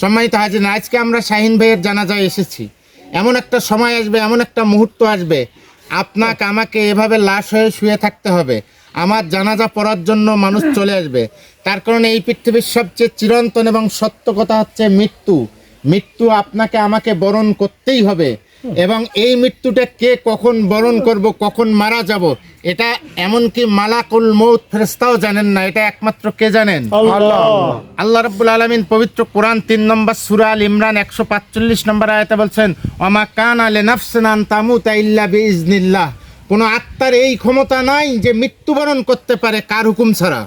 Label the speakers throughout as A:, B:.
A: সম্মানিত হাজির, আজকে আমরা শাহিন ভাইয়ের জানাজায় এসেছি। এমন একটা সময় আসবে, এমন একটা মুহূর্ত আসবে, আপনাকে আমাকে এভাবে লাশ হয়ে শুয়ে থাকতে হবে। আমার জানাজা পড়ার জন্য মানুষ চলে আসবে। তার কারণে এই পৃথিবীর সবচেয়ে চিরন্তন এবং সত্য কথা হচ্ছে মৃত্যু। মৃত্যু আপনাকে আমাকে বরণ করতেই হবে। এবং এই মৃত্যুটা কে কখন বরণ করব, কখন মারা যাব, এটা এমনকি মালাকুল মউত ফেরেশতাও জানেন না। এটা একমাত্র কে জানেন? আল্লাহ রাব্বুল আলামিন পবিত্র কোরআন 3 নম্বর সূরা আল ইমরান 145 নম্বর আয়াতে বলছেন, ওমা কানা লিনাফসিন আন তামুতা ইল্লা বিইজনিল্লাহ। কোন আত্মার এই ক্ষমতা নাই যে মৃত্যুবরণ করতে পারে কার হুকুম ছাড়া?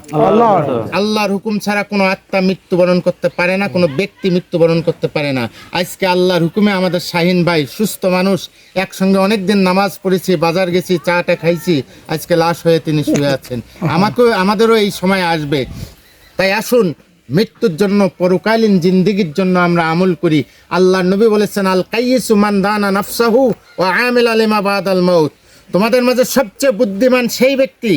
A: আল্লাহর হুকুম ছাড়া কোনো আত্মা মৃত্যুবরণ করতে পারে না, কোনো ব্যক্তি মৃত্যুবরণ করতে পারে না। আজকে আল্লাহর হুকুমে আমাদের শাহিন ভাই সুস্থ মানুষ, একসঙ্গে অনেকদিন নামাজ পড়েছি, বাজার গেছি, চাটা খাইছি, আজকে লাশ হয়ে তিনি শুয়ে আছেন। আমাদেরও এই সময় আসবে। তাই আসুন মৃত্যুর জন্য, পরকালীন জিন্দেগির জন্য আমরা আমল করি। আল্লাহর নবী বলেছেন, আল কাইয়িসু মান দানা নাফসাহু ওয়া আমিলা লিমা বাদাল মাউত। তোমাদের মাঝে সবচেয়ে বুদ্ধিমান সেই ব্যক্তি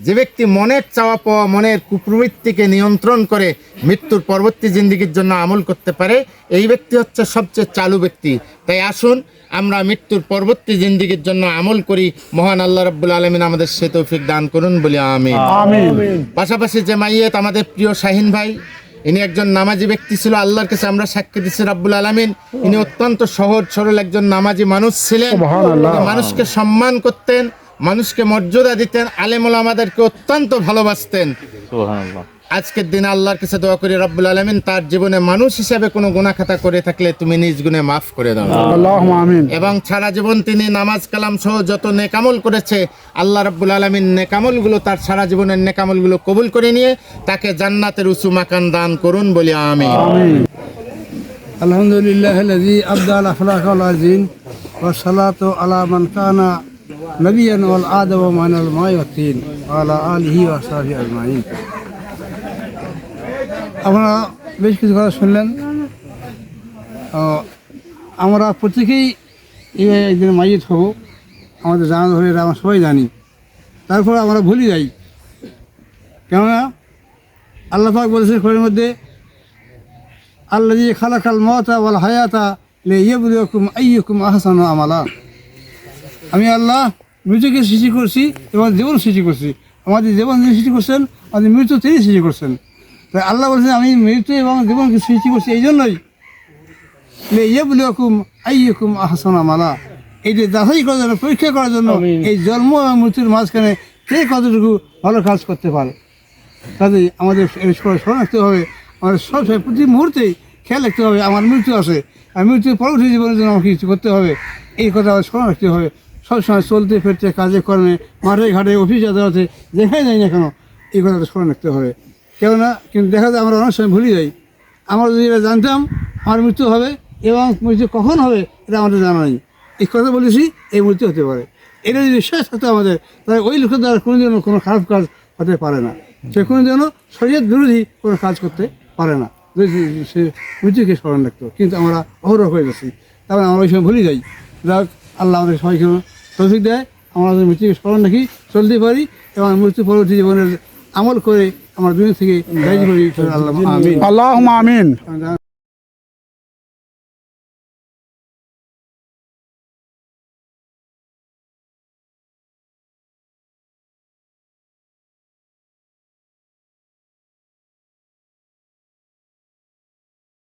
A: যে ব্যক্তি মনের চাওয়া পাওয়া, মনের কুপ্রবৃত্তিকে নিয়ন্ত্রণ করে মৃত্যুর পরবর্তী জিন্দেগির জন্য আমল করতে পারে। এই ব্যক্তি হচ্ছে সবচেয়ে চালু ব্যক্তি। তাই আসুন আমরা মৃত্যুর পরবর্তী জিন্দেগির জন্য আমল করি। মহান আল্লাহ রাব্বুল আলামিন আমাদের সে তৌফিক দান করুন বলি আমিন। পাশাপাশি যে মাইয়াত আমাদের প্রিয় শাহিন ভাই, ইনি একজন নামাজি ব্যক্তি ছিল। আল্লাহর কাছে আমরা সাক্ষী দিচ্ছি রাব্বুল আলামিন, ইনি অত্যন্ত সহজ সরল একজন নামাজি মানুষ ছিলেন। মানুষকে সম্মান করতেন, মানুষকে মর্যাদা দিতেন, আলেম ওলামাদেরকে অত্যন্ত ভালোবাসতেন। আজকের দিনে আল্লাহর কাছে দোয়া করি রাব্বুল আলামিন তার জীবনে মানুষ হিসেবে কোনো গুনাহ খাতা করে থাকলে তুমি নিজ গুণে মাফ করে দাও, আল্লাহুম্মা আমিন। এবং সারা জীবন তিনি নামাজ কালাম সহ যত নেকামল করেছে, আল্লাহ রাব্বুল আলামিন নেকামলগুলো, তার সারা জীবনের নেকামলগুলো কবুল করে নিয়ে তাকে জান্নাতের উঁচু মাকান দান করুন বলি আমিন।
B: আলহামদুলিল্লাহিল্লাযী আবদাল আখলাকাল আযীম ওয়া সালাতু আলা মান কানা নবিয়ান ওয়াল আদম ওয়া মানাল মা'i ওয়াত তিন ওয়া আলা আলিহি ওয়া সাহবিহি আজমাইন। আপনারা বেশ কিছু কথা শুনলেন। আমরা প্রত্যেকেই একদিন মাইয়িত হব, আমাদের জানা ধরে আমরা সবাই জানি। তারপর আমরা ভুলে যাই, কেননা আল্লাহ পাক বলেছেন কোরআনের মধ্যে, আল্লাযী খালাকাল মাউতা ওয়াল হায়াতা লিয়াবলুয়াকুম আইয়ুকুম আহসানু আমালা। আমি আল্লাহ মৃত্যুকে সৃষ্টি করছি এবং জীবন সৃষ্টি করছি। আমাদের জীবন যিনি সৃষ্টি করছেন, আমাদের মৃত্যু তিনি সৃষ্টি করছেন। তাই আল্লাহ বলছেন আমি মৃত্যু এবং জীবনকে সৃষ্টি করছি এই জন্যই, লিয়াবলুয়াকুম আইয়ুকুম আহসানু আমালা। এই যে যাচাই করার জন্য, পরীক্ষা করার জন্য, এই জন্ম এবং মৃত্যুর মাঝখানে কে কতটুকু ভালো কাজ করতে পারে। কাজেই আমাদের স্মরণ রাখতে হবে, আমাদের সবসময় প্রতি মুহূর্তেই খেয়াল রাখতে হবে আমার মৃত্যু আছে, আর মৃত্যুর পরবর্তী জীবনের জন্য আমাকে কিছু করতে হবে। এই কথা আমাদের স্মরণ রাখতে হবে। সবসময় চলতে ফিরতে, কাজে কর্মে, মাঠে ঘাটে, অফিস আদালতে, যেখানে যাই না কেন এই কথাটা স্মরণ রাখতে হবে। কেননা কিন্তু দেখা যায় আমরা অনেক সময় ভুলে যাই। আমরা যদি এটা জানতাম আমার মৃত্যু হবে এবং মৃত্যু কখন হবে এটা আমাদের জানা নেই। এই কথা বলেছি, এই মৃত্যু হতে পারে, এটা যদি বিশ্বাস থাকতো আমাদের, তাহলে ওই লোকের দ্বারা কোনোদিনও কোনো খারাপ কাজ হতে পারে না। সে কোনো যেন শরীরের বিরোধী কোনো কাজ করতে পারে না, সে মৃত্যুকে স্মরণ রাখতো। কিন্তু আমরা অহরহ হয়ে যাচ্ছি, তারপরে আমরা ওই সময় ভুলে যাই। যাক, আল্লাহ আমাদের সবাইকে তৌফিক দেয়, আমরা মৃত্যুকে স্মরণ রাখি, চলতে পারি এবং মৃত্যু পরবর্তী জীবনের আমল করে আমার দুনিয়া থেকে গাইড করি। আল্লাহ আমিন, আল্লাহুম্মা আমিন।